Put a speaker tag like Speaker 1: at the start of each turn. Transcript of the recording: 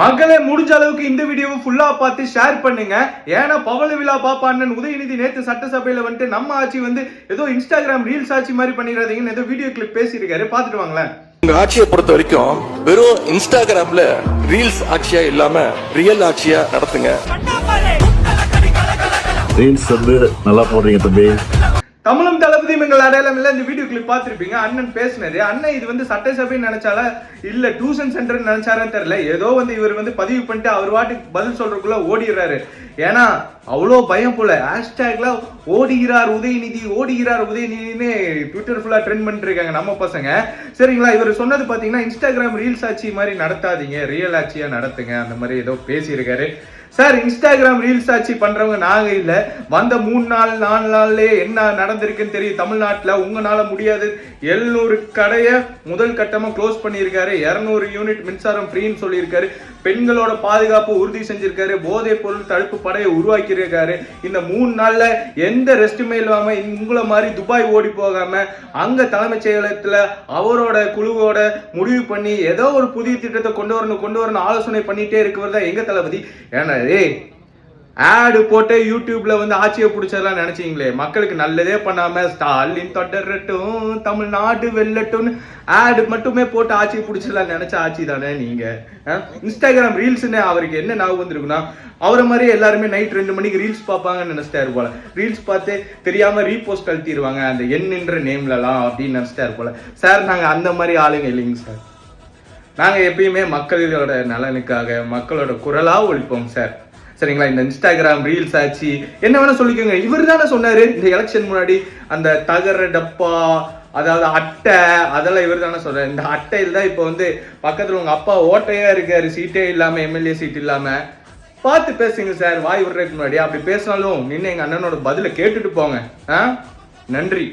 Speaker 1: மகளே முடிஞ்ச அளவுக்கு இந்த வீடியோவை ஃபுல்லா பார்த்து ஷேர் பண்ணுங்க. ஏன்னா பவள விழா பாப்பா அண்ணன் உதயநிதி நேத்து சட்டசபையில வந்துட்டு நம்ம ஆட்சி வந்து ஏதோ இன்ஸ்டாகிராம் ரீல்ஸ் ஆட்சி மாதிரி பண்ணிடாதீங்கன்னு ஏதோ வீடியோ கிளிப் பேசியிருக்காரு. பார்த்துட்டு வாங்களேன்.
Speaker 2: உங்க ஆட்சியை பொறுத்த வரைக்கும் வெறும் இன்ஸ்டாகிராம்ல ரீல்ஸ் ஆட்சியா இல்லாம ரியல் ஆட்சியா நடத்துங்க.
Speaker 3: ரீல்ஸ் வந்து நல்லா போடுறீங்க தம்பி.
Speaker 1: தமிழும் தளபதியும் எங்கள் அடையாளம் இல்ல. இந்த வீடியோ கிளிப் பார்த்திருப்பீங்க. அண்ணன் பேசினது. அண்ணன் இது வந்து சட்டசபைன்னு நினைச்சால இல்ல டியூஷன் சென்டர் நினைச்சாரான்னு தெரியல. ஏதோ வந்து இவர் வந்து பதிவு பண்ணிட்டு அவர் வாட்டுக்கு பதில் சொல்றதுக்குள்ள ஓடிடுறாரு. ஏன்னா அவ்வளோ பயம் போல ஹேஷ்டேக்ல ஓடுகிறார் உதயநிதினு ட்விட்டர் ஃபுல்லா ட்ரெண்ட் பண்ணிட்டு இருக்காங்க நம்ம பசங்க. சரிங்களா, இவர் சொன்னது பாத்தீங்கன்னா இன்ஸ்டாகிராம் ரீல்ஸ் ஆட்சி மாதிரி நடத்தாதீங்க, ரியல் ஆட்சியா நடத்துங்க அந்த மாதிரி ஏதோ பேசியிருக்காரு. சார், இன்ஸ்டாகிராம் ரீல்ஸ் ஆட்சி பண்றவங்க நாங்க இல்ல. வந்த 3-4 நாள்லயே என்ன நடந்திருக்குன்னு தெரியும். தமிழ்நாட்டுல உங்களால முடியாது 700 கடையை முதல் கட்டமா க்ளோஸ் பண்ணியிருக்காரு. 200 யூனிட் மின்சாரம் ஃப்ரீன்னு சொல்லியிருக்காரு. பெண்களோட பாதுகாப்பு உறுதி செஞ்சிருக்காரு. போதைப் பொருள் தடுப்பு படையை உருவாக்கி இருக்காரு. இந்த 3 நாள்ல எந்த ரெஸ்ட்டுமே இல்லாம உங்களை மாதிரி துபாய் ஓடி போகாம அங்க தலைமைச் செயலகத்துல அவரோட குழுவோட முடிவு பண்ணி ஏதோ ஒரு புதிய திட்டத்தை கொண்டு வரணும் ஆலோசனை பண்ணிட்டே இருக்கிறது தான் எங்க தளபதி. ஏன்னா ஆடு போட்டு யூடியூப்ல வந்து ஆட்சியை பிடிச்சதெல்லாம் நினைச்சீங்களே, மக்களுக்கு நல்லதே பண்ணாம ஸ்டாலின் தொடரட்டும் தமிழ்நாடு வெல்லட்டும் ஆடு மட்டுமே போட்டு ஆட்சியை பிடிச்சதெல்லாம் நினைச்ச ஆட்சி தானே நீங்க. இன்ஸ்டாகிராம் ரீல்ஸ்ன்னு அவருக்கு என்ன ஞாபகம் வந்திருக்குன்னா அவரை மாதிரி எல்லாருமே நைட் 2 மணிக்கு ரீல்ஸ் பார்ப்பாங்கன்னு நினைச்சிட்டாரு போல. ரீல்ஸ் பார்த்து தெரியாம ரீபோஸ்ட் அழுத்திடுவாங்க அந்த எண்ணுன்ற நேம்லலாம் அப்படின்னு நினைச்சிட்டாரு போல. சார், நாங்க அந்த மாதிரி ஆளுங்க இல்லைங்க சார். நாங்க எப்பயுமே மக்களோட நலனுக்காக மக்களோட குரலா ஒழிப்போம் சார். சரிங்களா, இந்த இன்ஸ்டாகிராம் ரீல்ஸ் ஆச்சு என்ன வேணா சொல்லிக்கோங்க. இவர் தானே சொன்னாரு இந்த எலெக்ஷன் முன்னாடி அந்த தகர டப்பா அதாவது அட்டை அதெல்லாம் இவர் தானே சொல்றாரு. இந்த அட்டையில் தான் இப்போ வந்து பக்கத்துல உங்க அப்பா ஓட்டையா இருக்காரு, சீட்டே இல்லாம எம்எல்ஏ சீட் இல்லாம. பார்த்து பேசுங்க சார், வாய் விடுறதுக்கு முன்னாடி. அப்படி பேசினாலும் நின்று எங்க அண்ணனோட பதில கேட்டுட்டு போங்க. நன்றி.